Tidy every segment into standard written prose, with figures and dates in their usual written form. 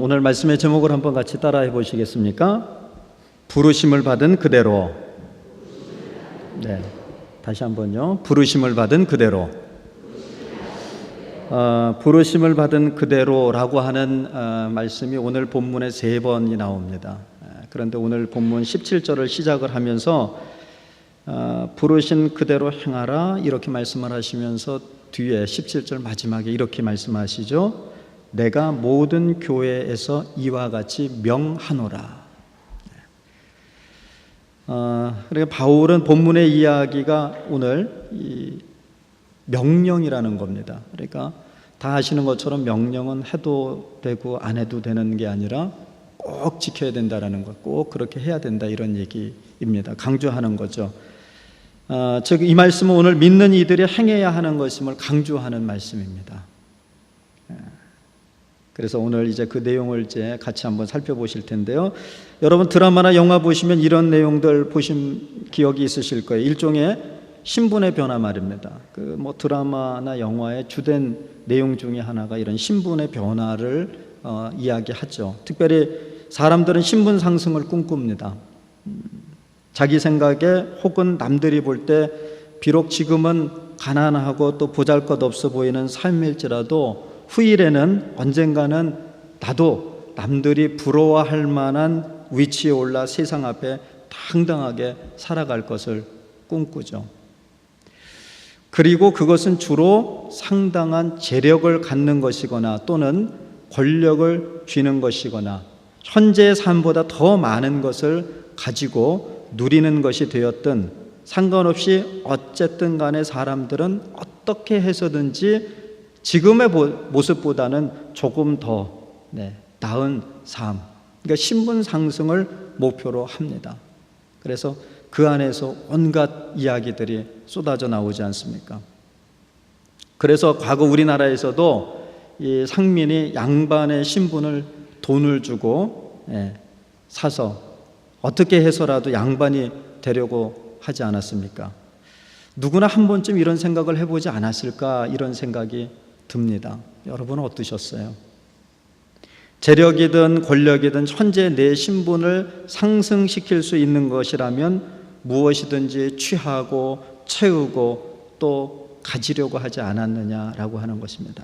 오늘 말씀의 제목을 한번 같이 따라해 보시겠습니까? 부르심을 받은 그대로. 네, 다시 한번요. 부르심을 받은 그대로. 부르심을 받은 그대로라고 하는 말씀이 오늘 본문에 3번이 나옵니다. 그런데 오늘 본문 17절을 시작을 하면서 부르신 그대로 행하라 이렇게 말씀을 하시면서 뒤에 17절 마지막에 이렇게 말씀하시죠. 내가 모든 교회에서 이와 같이 명하노라. 그러니까 바울은 본문의 이야기가 오늘 이 명령이라는 겁니다. 그러니까 다 아시는 것처럼 명령은 해도 되고 안 해도 되는 게 아니라 꼭 지켜야 된다라는 것, 꼭 그렇게 해야 된다 이런 얘기입니다. 강조하는 거죠. 즉 이 말씀은 오늘 믿는 이들이 행해야 하는 것임을 강조하는 말씀입니다. 그래서 오늘 이제 그 내용을 이제 같이 한번 살펴보실 텐데요. 여러분 드라마나 영화 보시면 이런 내용들 보신 기억이 있으실 거예요. 일종의 신분의 변화 말입니다. 그 뭐 드라마나 영화의 주된 내용 중에 하나가 이런 신분의 변화를 이야기하죠. 특별히 사람들은 신분 상승을 꿈꿉니다. 자기 생각에 혹은 남들이 볼 때 비록 지금은 가난하고 또 보잘것없어 보이는 삶일지라도 후일에는 언젠가는 나도 남들이 부러워할 만한 위치에 올라 세상 앞에 당당하게 살아갈 것을 꿈꾸죠. 그리고 그것은 주로 상당한 재력을 갖는 것이거나 또는 권력을 쥐는 것이거나 현재의 삶보다 더 많은 것을 가지고 누리는 것이 되었든 상관없이 어쨌든 간에 사람들은 어떻게 해서든지 지금의 모습보다는 조금 더 나은 삶, 그러니까 신분 상승을 목표로 합니다. 그래서 그 안에서 온갖 이야기들이 쏟아져 나오지 않습니까? 그래서 과거 우리나라에서도 이 상민이 양반의 신분을 돈을 주고 사서 어떻게 해서라도 양반이 되려고 하지 않았습니까? 누구나 한 번쯤 이런 생각을 해보지 않았을까 이런 생각이 듭니다. 여러분은 어떠셨어요? 재력이든 권력이든 현재 내 신분을 상승시킬 수 있는 것이라면 무엇이든지 취하고 채우고 또 가지려고 하지 않았느냐라고 하는 것입니다.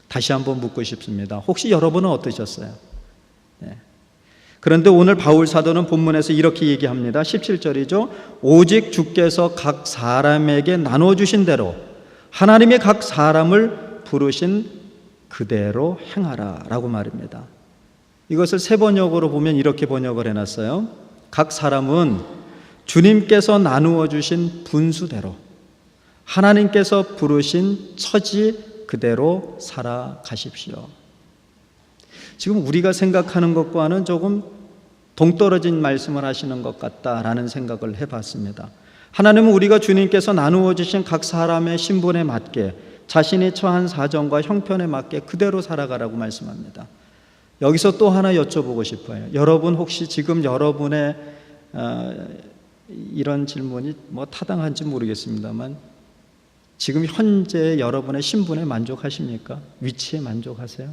다시 한번 묻고 싶습니다. 혹시 여러분은 어떠셨어요? 그런데 오늘 바울 사도는 본문에서 이렇게 얘기합니다. 17절이죠. 오직 주께서 각 사람에게 나눠주신 대로 하나님이 각 사람을 부르신 그대로 행하라 라고 말입니다. 이것을 새 번역으로 보면 이렇게 번역을 해놨어요. 각 사람은 주님께서 나누어 주신 분수대로 하나님께서 부르신 처지 그대로 살아가십시오. 지금 우리가 생각하는 것과는 조금 동떨어진 말씀을 하시는 것 같다라는 생각을 해봤습니다. 하나님은 우리가 주님께서 나누어 주신 각 사람의 신분에 맞게 자신이 처한 사정과 형편에 맞게 그대로 살아가라고 말씀합니다. 여기서 또 하나 여쭤보고 싶어요. 여러분 혹시 지금 여러분의 이런 질문이 뭐 타당한지 모르겠습니다만 지금 현재 여러분의 신분에 만족하십니까? 위치에 만족하세요?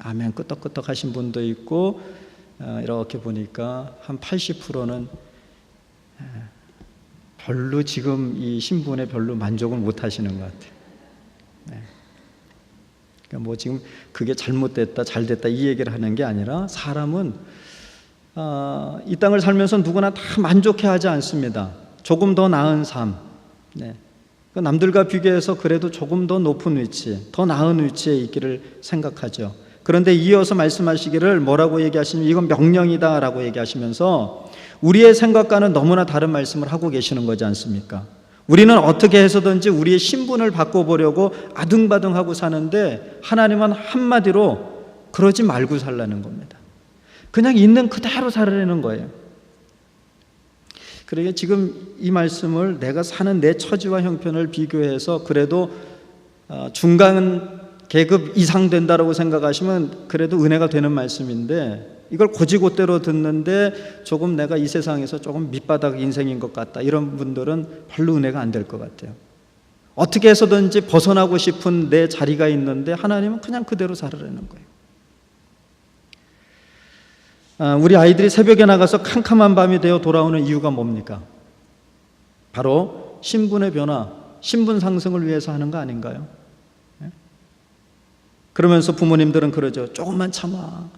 아멘 끄떡끄떡 하신 분도 있고 이렇게 보니까 한 80%는 별로 지금 이 신분에 별로 만족을 못 하시는 것 같아요. 그러니까 뭐 지금 그게 잘못됐다 잘됐다 이 얘기를 하는 게 아니라 사람은 이 땅을 살면서 누구나 다 만족해하지 않습니다. 조금 더 나은 삶, 남들과 비교해서 그래도 조금 더 높은 위치, 더 나은 위치에 있기를 생각하죠. 그런데 이어서 말씀하시기를 뭐라고 얘기하시냐면 이건 명령이다 라고 얘기하시면서 우리의 생각과는 너무나 다른 말씀을 하고 계시는 거지 않습니까? 우리는 어떻게 해서든지 우리의 신분을 바꿔보려고 아등바등하고 사는데 하나님은 한마디로 그러지 말고 살라는 겁니다. 그냥 있는 그대로 살으라는 거예요. 그러니까 지금 이 말씀을 내가 사는 내 처지와 형편을 비교해서 그래도 중간 계급 이상 된다라고 생각하시면 그래도 은혜가 되는 말씀인데 이걸 곧이곧대로 듣는데 조금 내가 이 세상에서 조금 밑바닥 인생인 것 같다 이런 분들은 별로 은혜가 안 될 것 같아요. 어떻게 해서든지 벗어나고 싶은 내 자리가 있는데 하나님은 그냥 그대로 살으라는 거예요. 우리 아이들이 새벽에 나가서 캄캄한 밤이 되어 돌아오는 이유가 뭡니까? 바로 신분의 변화, 신분 상승을 위해서 하는 거 아닌가요? 그러면서 부모님들은 그러죠. 조금만 참아.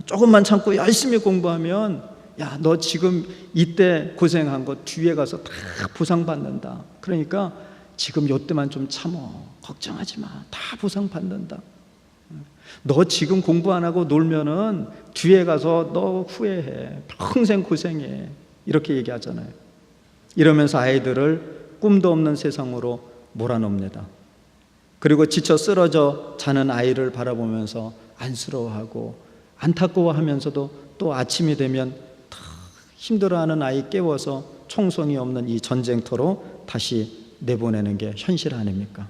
조금만 참고 열심히 공부하면 야, 너 지금 이때 고생한 거 뒤에 가서 다 보상받는다. 그러니까 지금 요때만 좀 참어. 걱정하지 마. 다 보상받는다. 너 지금 공부 안 하고 놀면은 뒤에 가서 너 후회해. 평생 고생해. 이렇게 얘기하잖아요. 이러면서 아이들을 꿈도 없는 세상으로 몰아넣습니다. 그리고 지쳐 쓰러져 자는 아이를 바라보면서 안쓰러워하고 안타까워하면서도 또 아침이 되면 더 힘들어하는 아이 깨워서 총성이 없는 이 전쟁터로 다시 내보내는 게 현실 아닙니까?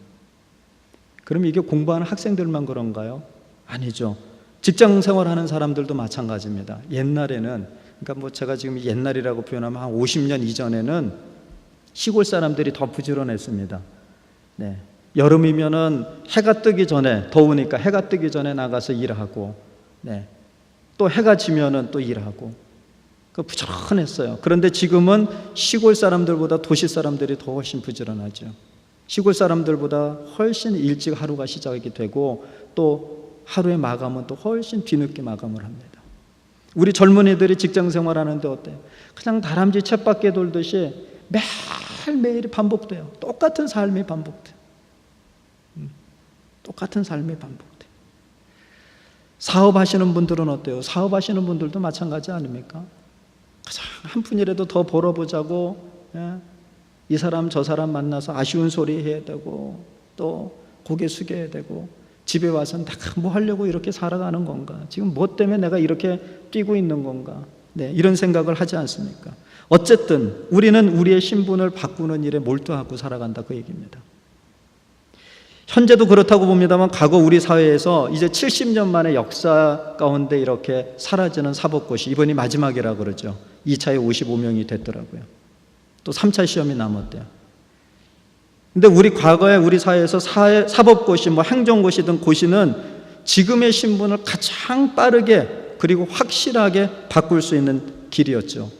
그럼 이게 공부하는 학생들만 그런가요? 아니죠. 직장 생활하는 사람들도 마찬가지입니다. 옛날에는, 그러니까 뭐 제가 지금 옛날이라고 표현하면 한 50년 이전에는 시골 사람들이 더 부지런했습니다. 네. 여름이면은 해가 뜨기 전에, 더우니까 해가 뜨기 전에 나가서 일하고, 네. 또 해가 지면은 또 일하고, 그 부지런했어요. 그런데 지금은 시골 사람들보다 도시 사람들이 더 훨씬 부지런하죠. 시골 사람들보다 훨씬 일찍 하루가 시작이 되고 또 하루의 마감은 또 훨씬 뒤늦게 마감을 합니다. 우리 젊은이들이 직장 생활하는데 어때요? 그냥 다람쥐 쳇바퀴 돌듯이 매일매일이 반복돼요. 똑같은 삶이 반복돼요. 똑같은 삶이 반복돼요. 사업하시는 분들은 어때요? 사업하시는 분들도 마찬가지 아닙니까? 가장 한 푼이라도 더 벌어보자고, 이 사람 저 사람 만나서 아쉬운 소리 해야 되고 또 고개 숙여야 되고 집에 와서는 다 뭐 하려고 이렇게 살아가는 건가? 지금 뭐 때문에 내가 이렇게 뛰고 있는 건가? 네, 이런 생각을 하지 않습니까? 어쨌든 우리는 우리의 신분을 바꾸는 일에 몰두하고 살아간다, 그 얘기입니다. 현재도 그렇다고 봅니다만 과거 우리 사회에서 이제 70년 만에 역사 가운데 이렇게 사라지는 사법고시, 이번이 마지막이라고 그러죠. 2차에 55명이 됐더라고요. 또 3차 시험이 남았대요. 근데 우리 과거에 우리 사회에서 사법고시, 뭐 행정고시든 고시는 지금의 신분을 가장 빠르게 그리고 확실하게 바꿀 수 있는 길이었죠.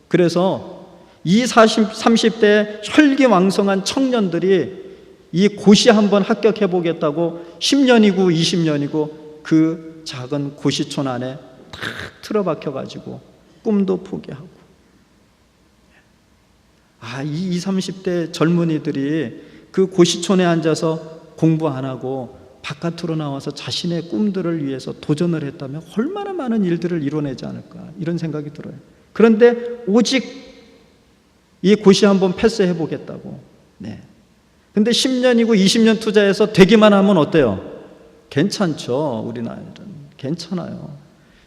그래서 이 30대 혈기왕성한 청년들이 이 고시 한번 합격해 보겠다고 10년이고 20년이고 그 작은 고시촌 안에 탁 틀어박혀 가지고 꿈도 포기하고, 이 20, 30대 젊은이들이 그 고시촌에 앉아서 공부 안 하고 바깥으로 나와서 자신의 꿈들을 위해서 도전을 했다면 얼마나 많은 일들을 이뤄내지 않을까, 이런 생각이 들어요. 그런데 오직 이 고시 한번 패스해 보겠다고. 네. 근데 10년이고 20년 투자해서 되기만 하면 어때요? 괜찮죠. 우리나라는 괜찮아요.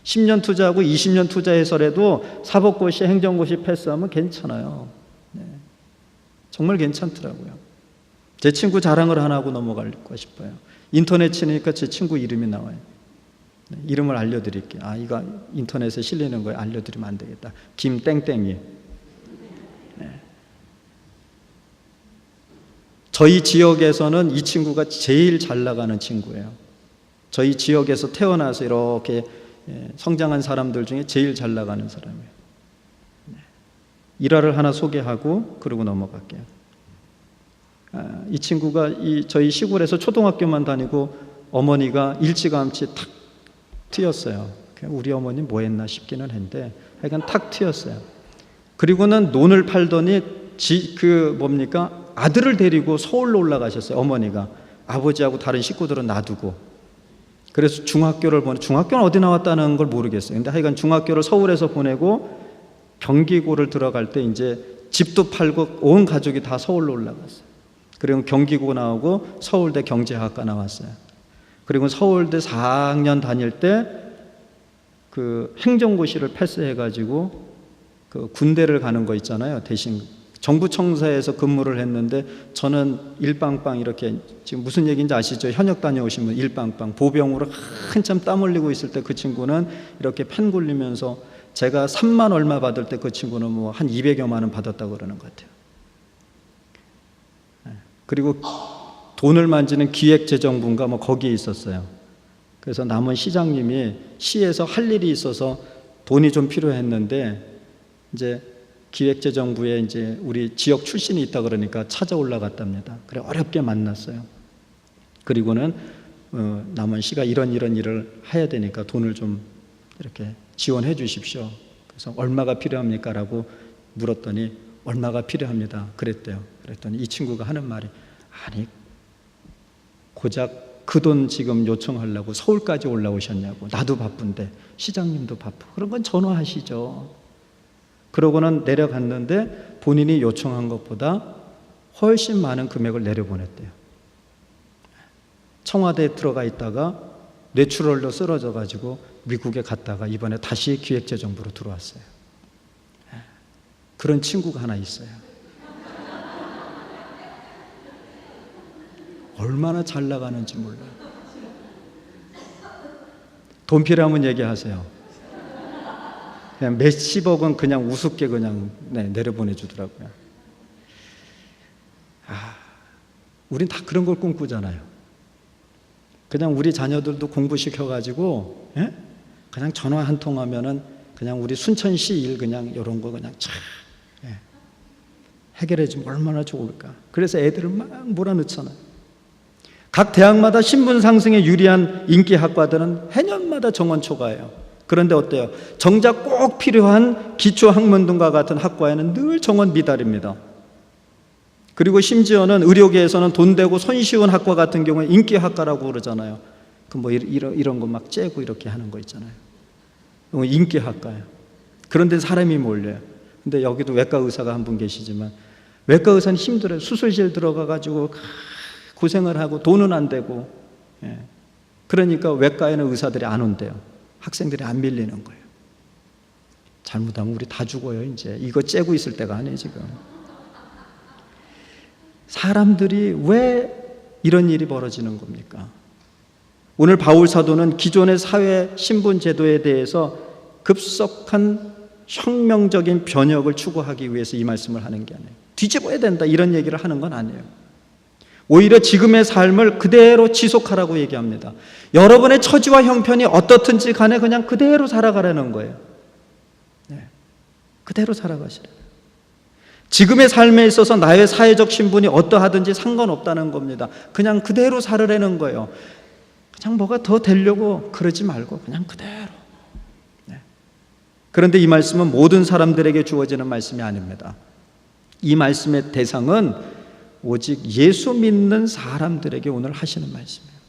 10년 투자하고 20년 투자해서라도 사법고시, 행정고시 패스하면 괜찮아요. 네. 정말 괜찮더라고요. 제 친구 자랑을 하나 하고 넘어갈까 싶어요. 인터넷 치니까 제 친구 이름이 나와요. 네, 이름을 알려드릴게요. 이거 인터넷에 실리는 거예요. 알려드리면 안 되겠다. 김땡땡이. 네. 저희 지역에서는 이 친구가 제일 잘 나가는 친구예요. 저희 지역에서 태어나서 이렇게 성장한 사람들 중에 제일 잘 나가는 사람이에요. 네. 일화를 하나 소개하고 그러고 넘어갈게요. 이 친구가 저희 시골에서 초등학교만 다니고 어머니가 일찌감치 탁 튀었어요. 우리 어머니 뭐 했나 싶기는 했는데 하여간 탁 튀었어요. 그리고는 논을 팔더니 아들을 데리고 서울로 올라가셨어요. 어머니가 아버지하고 다른 식구들은 놔두고. 그래서 중학교는 어디 나왔다는 걸 모르겠어요. 근데 하여간 중학교를 서울에서 보내고 경기고를 들어갈 때 이제 집도 팔고 온 가족이 다 서울로 올라갔어요. 그리고 경기고 나오고 서울대 경제학과 나왔어요. 그리고 서울대 4학년 다닐 때 그 행정고시를 패스해가지고 그 군대를 가는 거 있잖아요. 대신 정부 청사에서 근무를 했는데, 저는 일빵빵 이렇게, 지금 무슨 얘기인지 아시죠? 현역 다녀오신 분 일빵빵 보병으로 한참 땀 흘리고 있을 때 그 친구는 이렇게 펜 굴리면서, 제가 3만 얼마 받을 때 그 친구는 뭐 한 200여만 원 받았다고 그러는 것 같아요. 그리고 돈을 만지는 기획재정부인가 뭐 거기에 있었어요. 그래서 남은 시장님이 시에서 할 일이 있어서 돈이 좀 필요했는데 이제 기획재정부에 이제 우리 지역 출신이 있다 그러니까 찾아 올라갔답니다. 그래 어렵게 만났어요. 그리고는 남은 시가 이런 일을 해야 되니까 돈을 좀 이렇게 지원해 주십시오. 그래서 얼마가 필요합니까? 라고 물었더니 얼마가 필요합니다. 그랬대요. 그랬더니 이 친구가 하는 말이 아니 고작 그 돈 지금 요청하려고 서울까지 올라오셨냐고. 나도 바쁜데 시장님도 바쁘고 그런 건 전화하시죠. 그러고는 내려갔는데 본인이 요청한 것보다 훨씬 많은 금액을 내려보냈대요. 청와대에 들어가 있다가 뇌출혈로 쓰러져 가지고 미국에 갔다가 이번에 다시 기획재정부로 들어왔어요. 그런 친구가 하나 있어요. 얼마나 잘 나가는지 몰라요. 돈 필요하면 얘기하세요. 그냥 몇십억은 그냥 우습게 그냥 내려보내 주더라고요. 우린 다 그런 걸 꿈꾸잖아요. 그냥 우리 자녀들도 공부시켜가지고 그냥 전화 한 통 하면은 그냥 우리 순천시 일 그냥 이런 거 그냥 쫙 해결해 주면 얼마나 좋을까. 그래서 애들을 막 몰아넣잖아요. 각 대학마다 신분 상승에 유리한 인기 학과들은 해년마다 정원 초과해요. 그런데 어때요? 정작 꼭 필요한 기초학문등과 같은 학과에는 늘 정원 미달입니다. 그리고 심지어는 의료계에서는 돈 되고 손쉬운 학과 같은 경우에 인기 학과라고 그러잖아요. 그 뭐 이런 거 막 째고 이렇게 하는 거 있잖아요. 인기 학과예요. 그런데 사람이 몰려요. 근데 여기도 외과 의사가 한 분 계시지만 외과 의사는 힘들어요. 수술실 들어가 가지고 고생을 하고 돈은 안 되고, 그러니까 외과에는 의사들이 안 온대요. 학생들이 안 밀리는 거예요. 잘못하면 우리 다 죽어요. 이제 이거 째고 있을 때가 아니에요 지금. 사람들이 왜 이런 일이 벌어지는 겁니까? 오늘 바울 사도는 기존의 사회 신분 제도에 대해서 급속한 혁명적인 변혁을 추구하기 위해서 이 말씀을 하는 게 아니에요. 뒤집어야 된다 이런 얘기를 하는 건 아니에요. 오히려 지금의 삶을 그대로 지속하라고 얘기합니다. 여러분의 처지와 형편이 어떻든지 간에 그냥 그대로 살아가라는 거예요. 그대로 살아가시라. 지금의 삶에 있어서 나의 사회적 신분이 어떠하든지 상관없다는 겁니다. 그냥 그대로 살으라는 거예요. 그냥 뭐가 더 되려고 그러지 말고 그냥 그대로. 그런데 이 말씀은 모든 사람들에게 주어지는 말씀이 아닙니다. 이 말씀의 대상은 오직 예수 믿는 사람들에게 오늘 하시는 말씀이에요.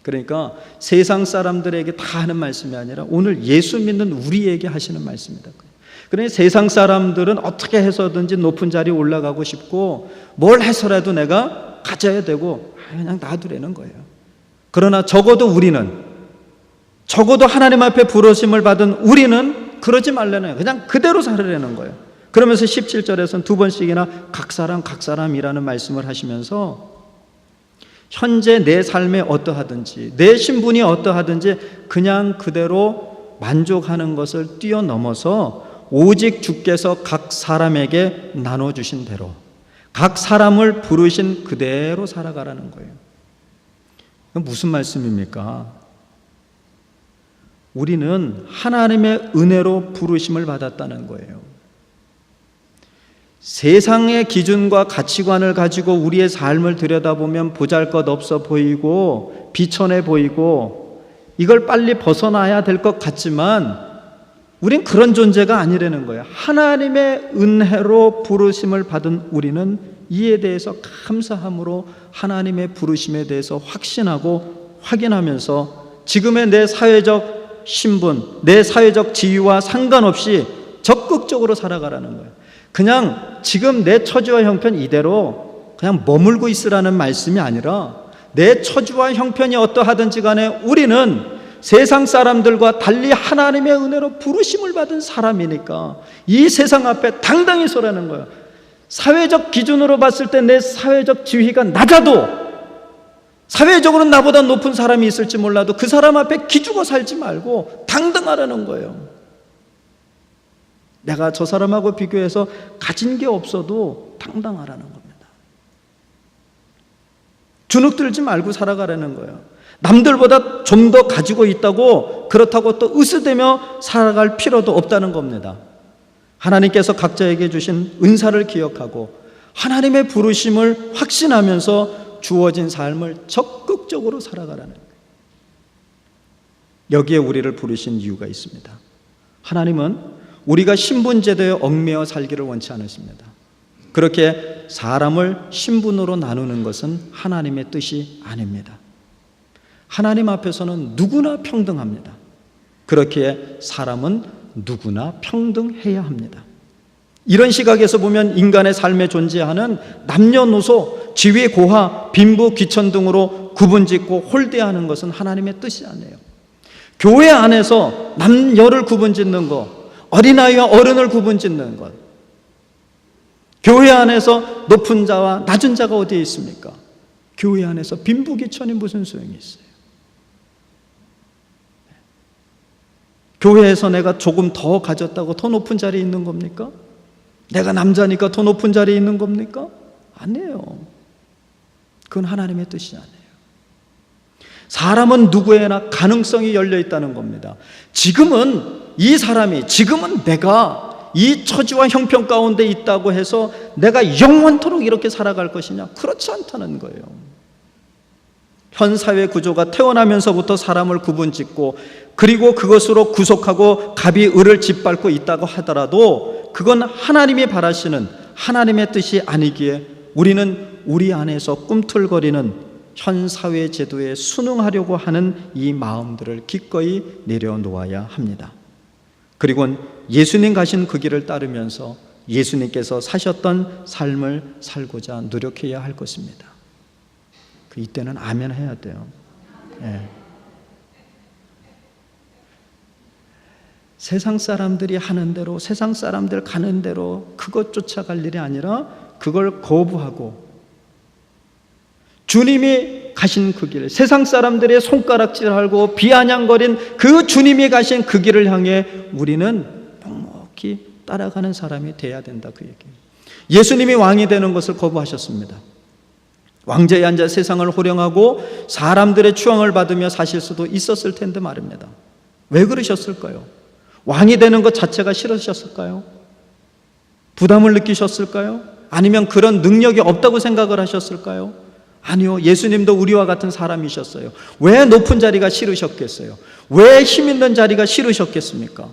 그러니까 세상 사람들에게 다 하는 말씀이 아니라 오늘 예수 믿는 우리에게 하시는 말씀이다. 그러니 세상 사람들은 어떻게 해서든지 높은 자리에 올라가고 싶고 뭘 해서라도 내가 가져야 되고 그냥 놔두라는 거예요. 그러나 적어도 우리는, 적어도 하나님 앞에 부르심을 받은 우리는 그러지 말라는 거예요. 그냥 그대로 살으라는 거예요. 그러면서 17절에서는 두 번씩이나 각 사람이라는 말씀을 하시면서 현재 내 삶에 어떠하든지 내 신분이 어떠하든지 그냥 그대로 만족하는 것을 뛰어넘어서 오직 주께서 각 사람에게 나눠주신 대로 각 사람을 부르신 그대로 살아가라는 거예요. 무슨 말씀입니까? 우리는 하나님의 은혜로 부르심을 받았다는 거예요. 세상의 기준과 가치관을 가지고 우리의 삶을 들여다보면 보잘것없어 보이고 비천해 보이고 이걸 빨리 벗어나야 될 것 같지만 우린 그런 존재가 아니라는 거예요. 하나님의 은혜로 부르심을 받은 우리는 이에 대해서 감사함으로 하나님의 부르심에 대해서 확신하고 확인하면서 지금의 내 사회적 신분, 내 사회적 지위와 상관없이 적극적으로 살아가라는 거예요. 그냥 지금 내 처지와 형편 이대로 그냥 머물고 있으라는 말씀이 아니라 내 처지와 형편이 어떠하든지 간에 우리는 세상 사람들과 달리 하나님의 은혜로 부르심을 받은 사람이니까 이 세상 앞에 당당히 서라는 거예요. 사회적 기준으로 봤을 때 내 사회적 지위가 낮아도 사회적으로 나보다 높은 사람이 있을지 몰라도 그 사람 앞에 기죽어 살지 말고 당당하라는 거예요. 내가 저 사람하고 비교해서 가진 게 없어도 당당하라는 겁니다. 주눅들지 말고 살아가라는 거예요. 남들보다 좀 더 가지고 있다고 그렇다고 또 으스대며 살아갈 필요도 없다는 겁니다. 하나님께서 각자에게 주신 은사를 기억하고 하나님의 부르심을 확신하면서 주어진 삶을 적극적으로 살아가라는 거예요. 여기에 우리를 부르신 이유가 있습니다. 하나님은 우리가 신분제도에 얽매여 살기를 원치 않으십니다. 그렇게 사람을 신분으로 나누는 것은 하나님의 뜻이 아닙니다. 하나님 앞에서는 누구나 평등합니다. 그렇기에 사람은 누구나 평등해야 합니다. 이런 시각에서 보면 인간의 삶에 존재하는 남녀노소, 지위, 고하, 빈부, 귀천 등으로 구분짓고 홀대하는 것은 하나님의 뜻이 아니에요. 교회 안에서 남녀를 구분짓는 것, 어린아이와 어른을 구분짓는 것, 교회 안에서 높은 자와 낮은 자가 어디에 있습니까? 교회 안에서 빈부귀천이 무슨 소용이 있어요? 교회에서 내가 조금 더 가졌다고 더 높은 자리에 있는 겁니까? 내가 남자니까 더 높은 자리에 있는 겁니까? 아니에요. 그건 하나님의 뜻이 아니에요. 사람은 누구에나 가능성이 열려 있다는 겁니다. 지금은 이 사람이, 지금은 내가 이 처지와 형편 가운데 있다고 해서 내가 영원토록 이렇게 살아갈 것이냐? 그렇지 않다는 거예요. 현 사회 구조가 태어나면서부터 사람을 구분짓고 그리고 그것으로 구속하고 갑이 을을 짓밟고 있다고 하더라도 그건 하나님이 바라시는 하나님의 뜻이 아니기에 우리는 우리 안에서 꿈틀거리는 현 사회 제도에 순응하려고 하는 이 마음들을 기꺼이 내려놓아야 합니다. 그리고 예수님 가신 그 길을 따르면서 예수님께서 사셨던 삶을 살고자 노력해야 할 것입니다. 이때는 아멘 해야 돼요. 네. 세상 사람들이 하는 대로, 세상 사람들 가는 대로 그것 쫓아갈 일이 아니라 그걸 거부하고 주님이 가신 그 길, 세상 사람들의 손가락질하고 비아냥거린 그 주님이 가신 그 길을 향해 우리는 묵묵히 따라가는 사람이 돼야 된다, 그 얘기예요. 예수님이 왕이 되는 것을 거부하셨습니다. 왕좌에 앉아 세상을 호령하고 사람들의 추앙을 받으며 사실 수도 있었을 텐데 말입니다. 왜 그러셨을까요? 왕이 되는 것 자체가 싫으셨을까요? 부담을 느끼셨을까요? 아니면 그런 능력이 없다고 생각을 하셨을까요? 아니요. 예수님도 우리와 같은 사람이셨어요. 왜 높은 자리가 싫으셨겠어요? 왜 힘 있는 자리가 싫으셨겠습니까?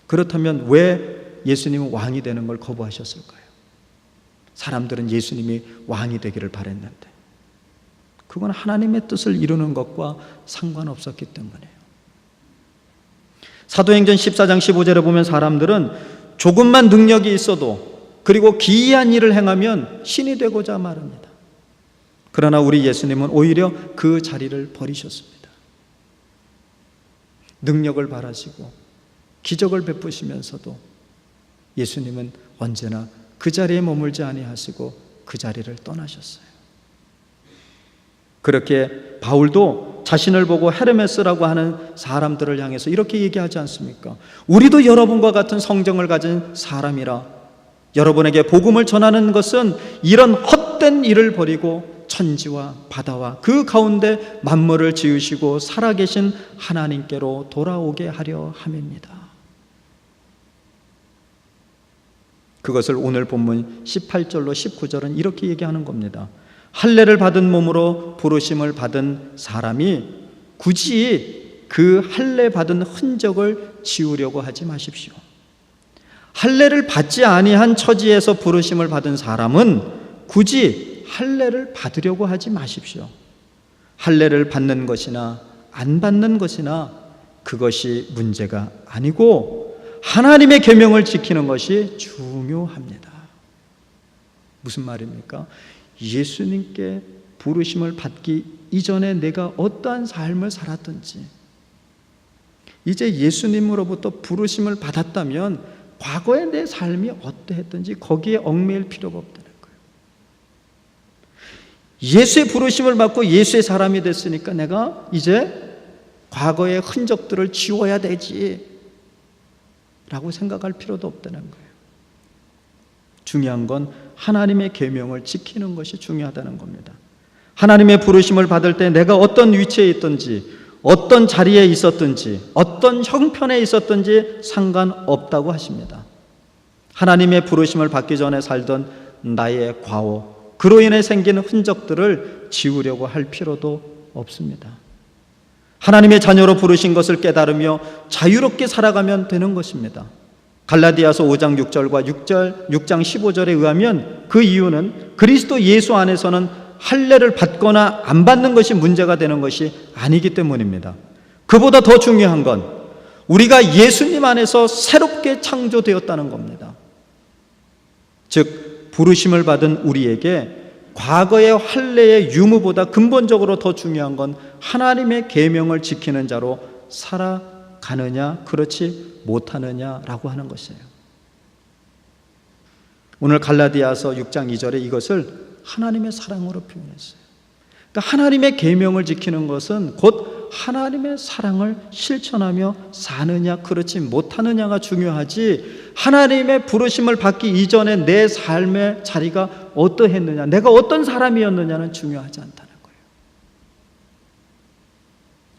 그렇다면 왜 예수님은 왕이 되는 걸 거부하셨을까요? 사람들은 예수님이 왕이 되기를 바랬는데 그건 하나님의 뜻을 이루는 것과 상관없었기 때문이에요. 사도행전 14장 15절에 보면 사람들은 조금만 능력이 있어도 그리고 기이한 일을 행하면 신이 되고자 말합니다. 그러나 우리 예수님은 오히려 그 자리를 버리셨습니다. 능력을 바라시고 기적을 베푸시면서도 예수님은 언제나 그 자리에 머물지 아니하시고 그 자리를 떠나셨어요. 그렇게 바울도 자신을 보고 헤르메스라고 하는 사람들을 향해서 이렇게 얘기하지 않습니까? 우리도 여러분과 같은 성정을 가진 사람이라 여러분에게 복음을 전하는 것은 이런 헛된 일을 버리고 천지와 바다와 그 가운데 만물을 지으시고 살아계신 하나님께로 돌아오게 하려 함입니다. 그것을 오늘 본문 18절로 19절은 이렇게 얘기하는 겁니다. 할례를 받은 몸으로 부르심을 받은 사람이 굳이 그 할례 받은 흔적을 지우려고 하지 마십시오. 할례를 받지 아니한 처지에서 부르심을 받은 사람은 굳이 할례를 받으려고 하지 마십시오. 할례를 받는 것이나 안 받는 것이나 그것이 문제가 아니고 하나님의 계명을 지키는 것이 중요합니다. 무슨 말입니까? 예수님께 부르심을 받기 이전에 내가 어떠한 삶을 살았든지 이제 예수님으로부터 부르심을 받았다면 과거의 내 삶이 어떠했든지 거기에 얽매일 필요가 없다는 거예요. 예수의 부르심을 받고 예수의 사람이 됐으니까 내가 이제 과거의 흔적들을 지워야 되지 라고 생각할 필요도 없다는 거예요. 중요한 건 하나님의 계명을 지키는 것이 중요하다는 겁니다. 하나님의 부르심을 받을 때 내가 어떤 위치에 있든지, 어떤 자리에 있었든지, 어떤 형편에 있었든지 상관없다고 하십니다. 하나님의 부르심을 받기 전에 살던 나의 과오, 그로 인해 생긴 흔적들을 지우려고 할 필요도 없습니다. 하나님의 자녀로 부르신 것을 깨달으며 자유롭게 살아가면 되는 것입니다. 갈라디아서 5장 6절과 6장 15절에 의하면 그 이유는 그리스도 예수 안에서는 할례를 받거나 안 받는 것이 문제가 되는 것이 아니기 때문입니다. 그보다 더 중요한 건 우리가 예수님 안에서 새롭게 창조되었다는 겁니다. 즉 부르심을 받은 우리에게 과거의 할례의 유무보다 근본적으로 더 중요한 건 하나님의 계명을 지키는 자로 살아가느냐 그렇지 못하느냐라고 하는 것이에요. 오늘 갈라디아서 6장 2절에 이것을 하나님의 사랑으로 표현했어요. 그러니까 하나님의 계명을 지키는 것은 곧 하나님의 사랑을 실천하며 사느냐 그렇지 못하느냐가 중요하지, 하나님의 부르심을 받기 이전에 내 삶의 자리가 어떠했느냐, 내가 어떤 사람이었느냐는 중요하지 않다는 거예요.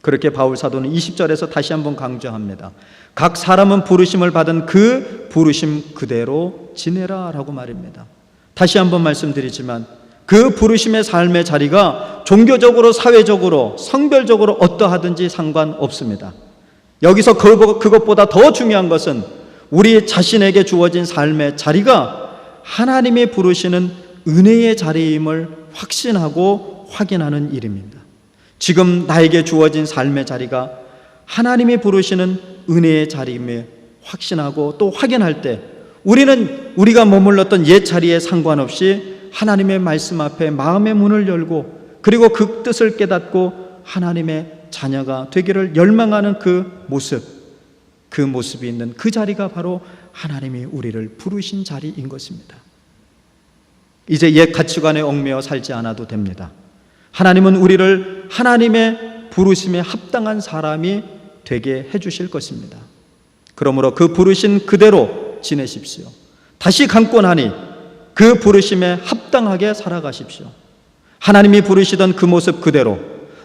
그렇게 바울 사도는 20절에서 다시 한번 강조합니다. 각 사람은 부르심을 받은 그 부르심 그대로 지내라 라고 말입니다. 다시 한번 말씀드리지만 그 부르심의 삶의 자리가 종교적으로, 사회적으로, 성별적으로 어떠하든지 상관없습니다. 여기서 그것보다 더 중요한 것은 우리 자신에게 주어진 삶의 자리가 하나님이 부르시는 은혜의 자리임을 확신하고 확인하는 일입니다. 지금 나에게 주어진 삶의 자리가 하나님이 부르시는 은혜의 자리임을 확신하고 또 확인할 때 우리는 우리가 머물렀던 옛 자리에 상관없이 하나님의 말씀 앞에 마음의 문을 열고 그리고 그 뜻을 깨닫고 하나님의 자녀가 되기를 열망하는 그 모습이 있는 그 자리가 바로 하나님이 우리를 부르신 자리인 것입니다. 이제 옛 가치관에 얽매여 살지 않아도 됩니다. 하나님은 우리를 하나님의 부르심에 합당한 사람이 되게 해주실 것입니다. 그러므로 그 부르신 그대로 지내십시오. 다시 강권하니 그 부르심에 합당하게 살아가십시오. 하나님이 부르시던 그 모습 그대로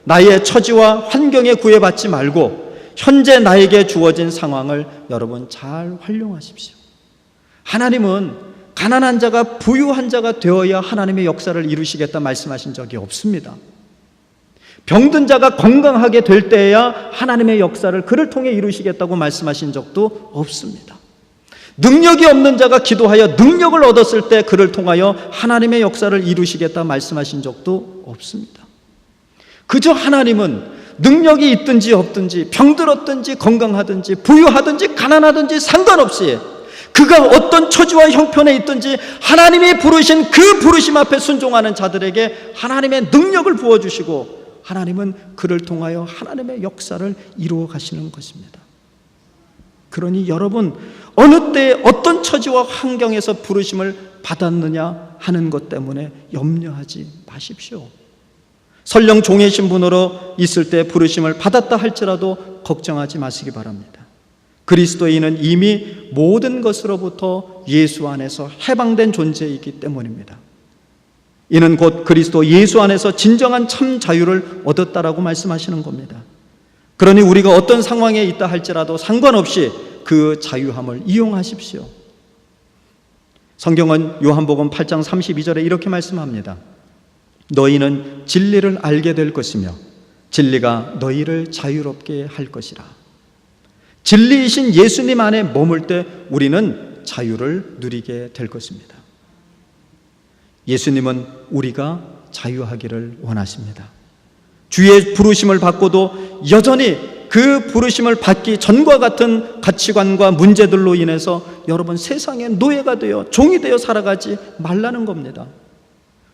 나의 처지와 환경에 구애받지 말고 현재 나에게 주어진 상황을 여러분 잘 활용하십시오. 하나님은 가난한 자가 부유한 자가 되어야 하나님의 역사를 이루시겠다 말씀하신 적이 없습니다. 병든 자가 건강하게 될 때에야 하나님의 역사를 그를 통해 이루시겠다고 말씀하신 적도 없습니다. 능력이 없는 자가 기도하여 능력을 얻었을 때 그를 통하여 하나님의 역사를 이루시겠다 말씀하신 적도 없습니다. 그저 하나님은 능력이 있든지 없든지, 병들었든지 건강하든지 부유하든지 가난하든지 상관없이 그가 어떤 처지와 형편에 있든지 하나님이 부르신 그 부르심 앞에 순종하는 자들에게 하나님의 능력을 부어주시고 하나님은 그를 통하여 하나님의 역사를 이루어 가시는 것입니다. 그러니 여러분 어느 때 어떤 처지와 환경에서 부르심을 받았느냐 하는 것 때문에 염려하지 마십시오. 설령 종의 신분으로 있을 때 부르심을 받았다 할지라도 걱정하지 마시기 바랍니다. 그리스도인은 이미 모든 것으로부터 예수 안에서 해방된 존재이기 때문입니다. 이는 곧 그리스도 예수 안에서 진정한 참 자유를 얻었다라고 말씀하시는 겁니다. 그러니 우리가 어떤 상황에 있다 할지라도 상관없이 그 자유함을 이용하십시오. 성경은 요한복음 8장 32절에 이렇게 말씀합니다. 너희는 진리를 알게 될 것이며 진리가 너희를 자유롭게 할 것이라. 진리이신 예수님 안에 머물 때 우리는 자유를 누리게 될 것입니다. 예수님은 우리가 자유하기를 원하십니다. 주의 부르심을 받고도 여전히 그 부르심을 받기 전과 같은 가치관과 문제들로 인해서 여러분 세상의 노예가 되어 종이 되어 살아가지 말라는 겁니다.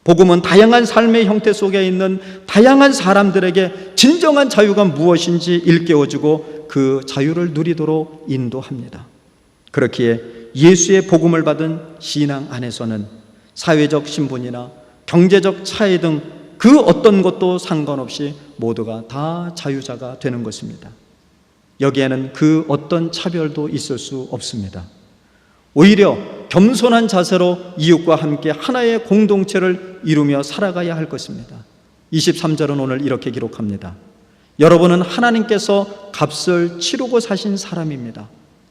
복음은 다양한 삶의 형태 속에 있는 다양한 사람들에게 진정한 자유가 무엇인지 일깨워주고 그 자유를 누리도록 인도합니다. 그렇기에 예수의 복음을 받은 신앙 안에서는 사회적 신분이나 경제적 차이 등 그 어떤 것도 상관없이 모두가 다 자유자가 되는 것입니다. 여기에는 그 어떤 차별도 있을 수 없습니다. 오히려 겸손한 자세로 이웃과 함께 하나의 공동체를 이루며 살아가야 할 것입니다. 23절은 오늘 이렇게 기록합니다. 여러분은 하나님께서 값을 치르고 사신 사람입니다.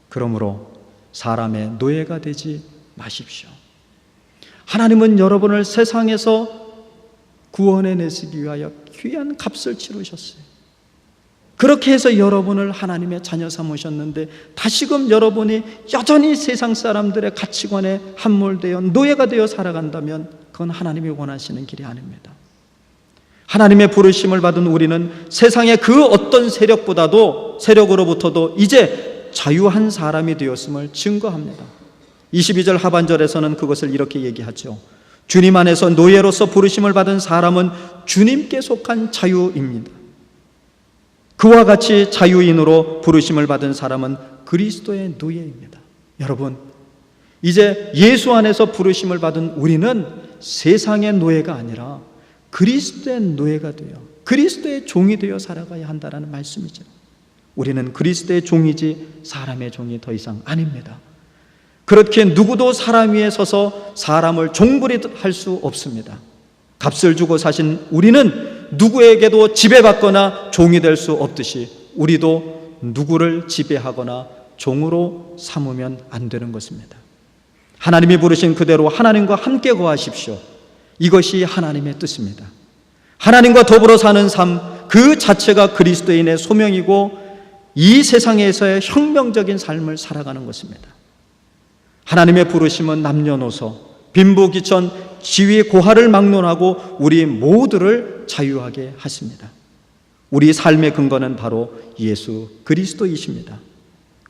그러므로 사람의 노예가 되지 마십시오. 하나님은 여러분을 세상에서 구원해 내시기 위하여 귀한 값을 치르셨어요. 그렇게 해서 여러분을 하나님의 자녀 삼으셨는데 다시금 여러분이 여전히 세상 사람들의 가치관에 함몰되어 노예가 되어 살아간다면 그건 하나님이 원하시는 길이 아닙니다. 하나님의 부르심을 받은 우리는 세상의 그 어떤 세력으로부터도 이제 자유한 사람이 되었음을 증거합니다. 22절 하반절에서는 그것을 이렇게 얘기하죠. 주님 안에서 노예로서 부르심을 받은 사람은 주님께 속한 자유입니다. 그와 같이 자유인으로 부르심을 받은 사람은 그리스도의 노예입니다. 여러분, 이제 예수 안에서 부르심을 받은 우리는 세상의 노예가 아니라 그리스도의 노예가 되어 그리스도의 종이 되어 살아가야 한다는 말씀이죠. 우리는 그리스도의 종이지 사람의 종이 더 이상 아닙니다. 그렇게 누구도 사람 위에 서서 사람을 종부리할 수 없습니다. 값을 주고 사신 우리는 누구에게도 지배받거나 종이 될 수 없듯이 우리도 누구를 지배하거나 종으로 삼으면 안 되는 것입니다. 하나님이 부르신 그대로 하나님과 함께 거하십시오. 이것이 하나님의 뜻입니다. 하나님과 더불어 사는 삶 그 자체가 그리스도인의 소명이고 이 세상에서의 혁명적인 삶을 살아가는 것입니다. 하나님의 부르심은 남녀노소, 빈부귀천, 지위 고하를 막론하고 우리 모두를 자유하게 하십니다. 우리 삶의 근거는 바로 예수 그리스도이십니다.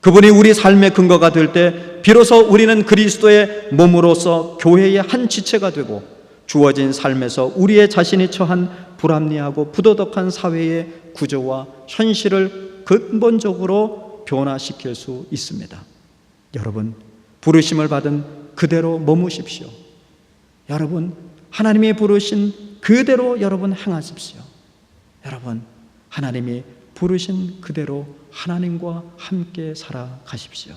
그분이 우리 삶의 근거가 될 때 비로소 우리는 그리스도의 몸으로서 교회의 한 지체가 되고 주어진 삶에서 우리의 자신이 처한 불합리하고 부도덕한 사회의 구조와 현실을 근본적으로 변화시킬 수 있습니다. 여러분, 부르심을 받은 그대로 머무십시오. 여러분, 하나님이 부르신 그대로 여러분 행하십시오. 여러분, 하나님이 부르신 그대로 하나님과 함께 살아가십시오.